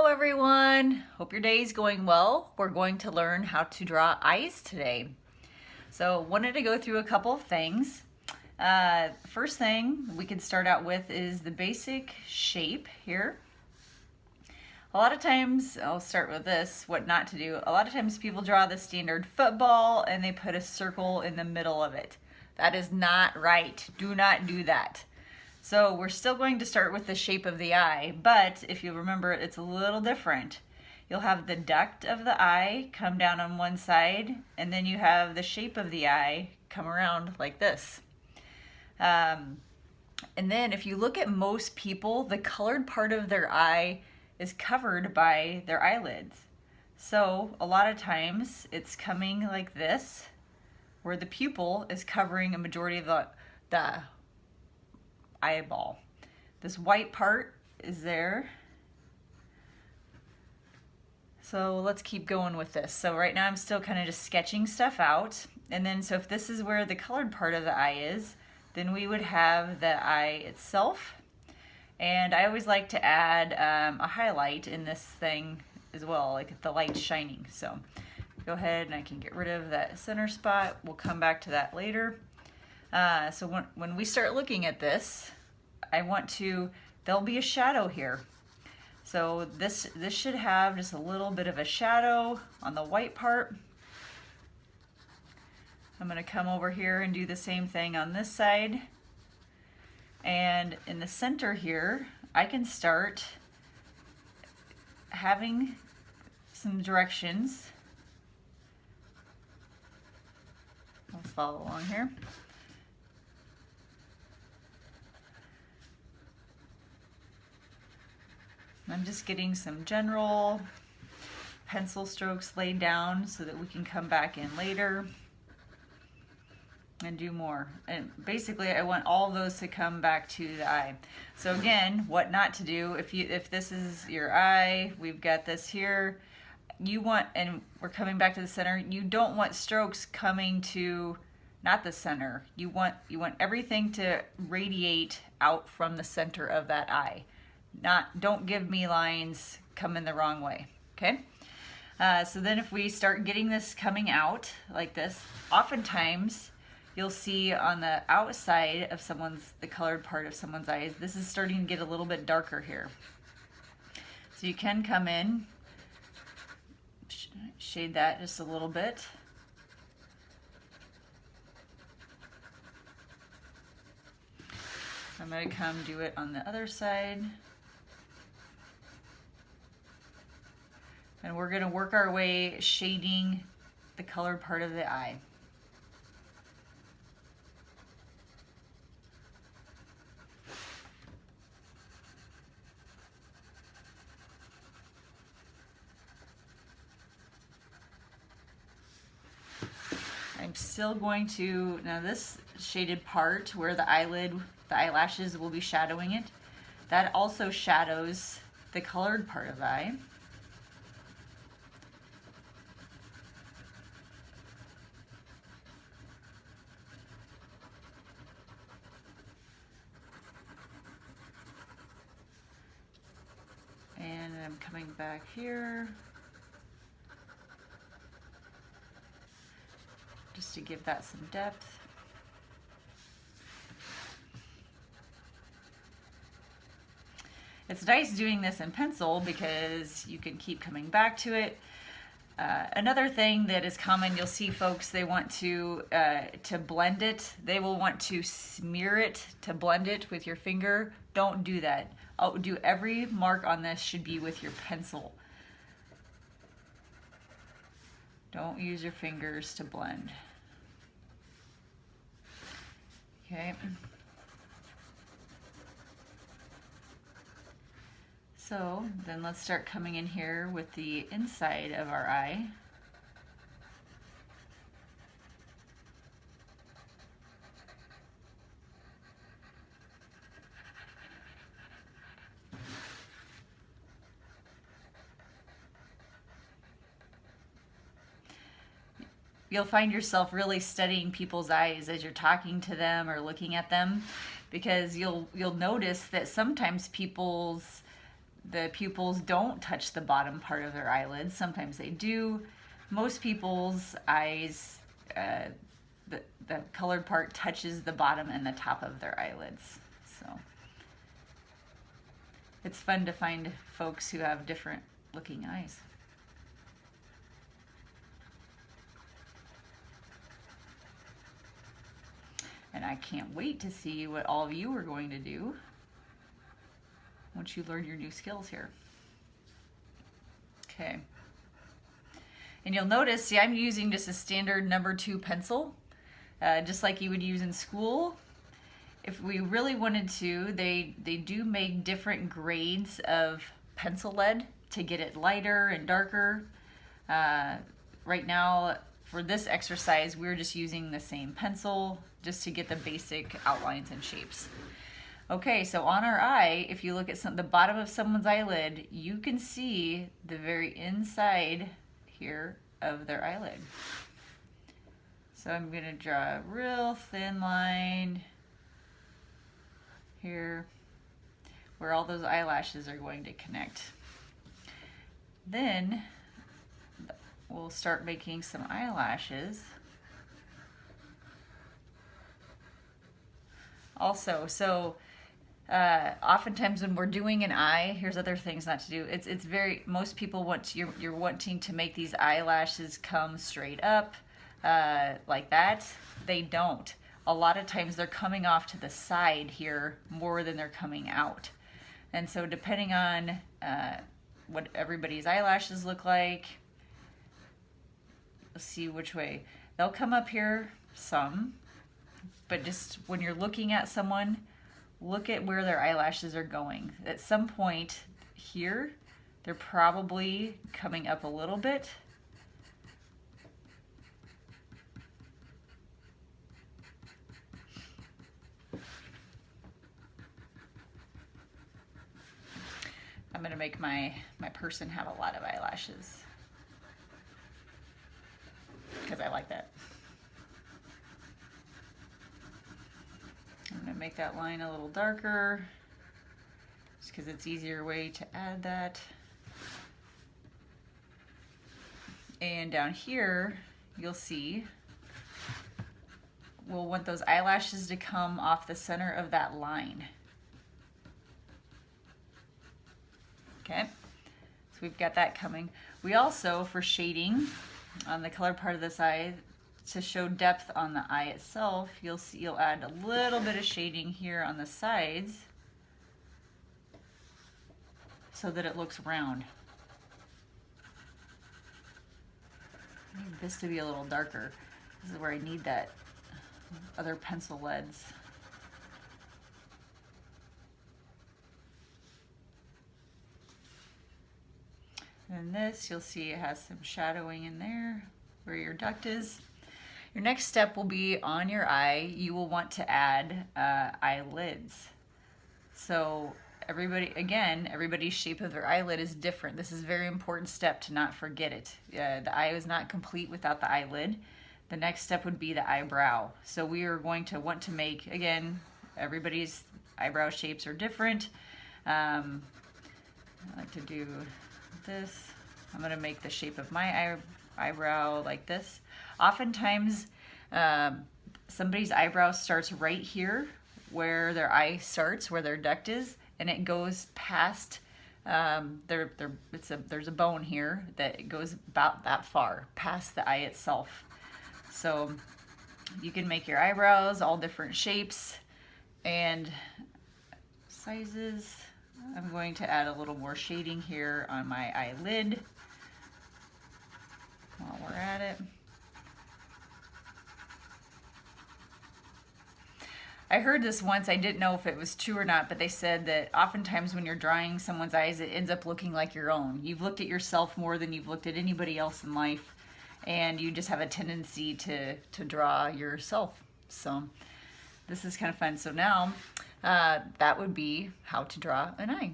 everyone. Hope your day is going well. We're going to learn how to draw eyes today. So wanted to go through a couple of things. First thing we can start out with is the basic shape here. A lot of times, I'll start with this, what not to do. A lot of times people draw the standard football and they put a circle in the middle of it. That is not right. Do not do that. So we're still going to start with the shape of the eye, but if you remember, it's a little different. You'll have the duct of the eye come down on one side, and then you have the shape of the eye come around like this. And then if you look at most people, the colored part of their eye is covered by their eyelids. So a lot of times it's coming like this, where the pupil is covering a majority of the eyeball. This white part is there. So let's keep going with this. So right now I'm still kind of just sketching stuff out. And then so if this is where the colored part of the eye is, then we would have the eye itself. And I always like to add a highlight in this thing as well, like the light shining. So go ahead and I can get rid of that center spot. We'll come back to that later. So when we start looking at this, there'll be a shadow here. So this should have just a little bit of a shadow on the white part. I'm gonna come over here and do the same thing on this side. And in the center here, I can start having some directions. I'll follow along here. I'm just getting some general pencil strokes laid down so that we can come back in later and do more. And basically I want all of those to come back to the eye. So again, what not to do, if this is your eye, we've got this here, and we're coming back to the center, you don't want strokes coming to not the center. You want everything to radiate out from the center of that eye. Don't give me lines coming the wrong way, okay? So then if we start getting this coming out like this, oftentimes you'll see on the outside of the colored part of someone's eyes, this is starting to get a little bit darker here. So you can come in, shade that just a little bit. I'm going to come do it on the other side. And we're going to work our way shading the colored part of the eye. I'm still going to, now this shaded part where the eyelashes will be shadowing it, that also shadows the colored part of the eye. And I'm coming back here just to give that some depth. It's nice doing this in pencil because you can keep coming back to it. Another thing that is common, you'll see folks, they want to blend it. They will want to smear it to blend it with your finger. Don't do that. Every mark on this should be with your pencil. Don't use your fingers to blend. Okay. So then let's start coming in here with the inside of our eye. You'll find yourself really studying people's eyes as you're talking to them or looking at them, because you'll notice that sometimes people's the pupils don't touch the bottom part of their eyelids. Sometimes they do. Most people's eyes, the colored part touches the bottom and the top of their eyelids. So it's fun to find folks who have different looking eyes. And I can't wait to see what all of you are going to do once you learn your new skills here. Okay. And you'll notice, see, I'm using just a standard number 2 pencil, just like you would use in school. If we really wanted to, they do make different grades of pencil lead to get it lighter and darker. Right now, for this exercise, we're just using the same pencil just to get the basic outlines and shapes. Okay, so on our eye, if you look at the bottom of someone's eyelid, you can see the very inside here of their eyelid. So I'm going to draw a real thin line here where all those eyelashes are going to connect. Then we'll start making some eyelashes. Also, so oftentimes when we're doing an eye, here's other things not to do. It's very, most people you're wanting to make these eyelashes come straight up like that. They don't. A lot of times they're coming off to the side here more than they're coming out. And so depending on what everybody's eyelashes look like, you'll see which way. They'll come up here some, but just when you're looking at someone, look at where their eyelashes are going. At some point here, they're probably coming up a little bit. I'm going to make my person have a lot of eyelashes because I like that. I'm going to make that line a little darker just because it's an easier way to add that. And down here, you'll see we'll want those eyelashes to come off the center of that line. Okay, so we've got that coming. We also, for shading on the colored part of this eye, to show depth on the eye itself, you'll add a little bit of shading here on the sides so that it looks round. I need this to be a little darker. This is where I need that other pencil leads. And this, you'll see it has some shadowing in there where your duct is. Your next step will be on your eye. You will want to add eyelids. So everybody's shape of their eyelid is different. This is a very important step to not forget it. The eye is not complete without the eyelid. The next step would be the eyebrow. So we are going to want to make, again, everybody's eyebrow shapes are different. I like to do this. I'm going to make the shape of my eyebrow like this. Oftentimes, somebody's eyebrow starts right here where their eye starts, where their duct is, and it goes past, there's a bone here that goes about that far, past the eye itself. So you can make your eyebrows all different shapes and sizes. I'm going to add a little more shading here on my eyelid while we're at it. I heard this once, I didn't know if it was true or not, but they said that oftentimes when you're drawing someone's eyes, it ends up looking like your own. You've looked at yourself more than you've looked at anybody else in life, and you just have a tendency to draw yourself. So this is kind of fun. So now that would be how to draw an eye.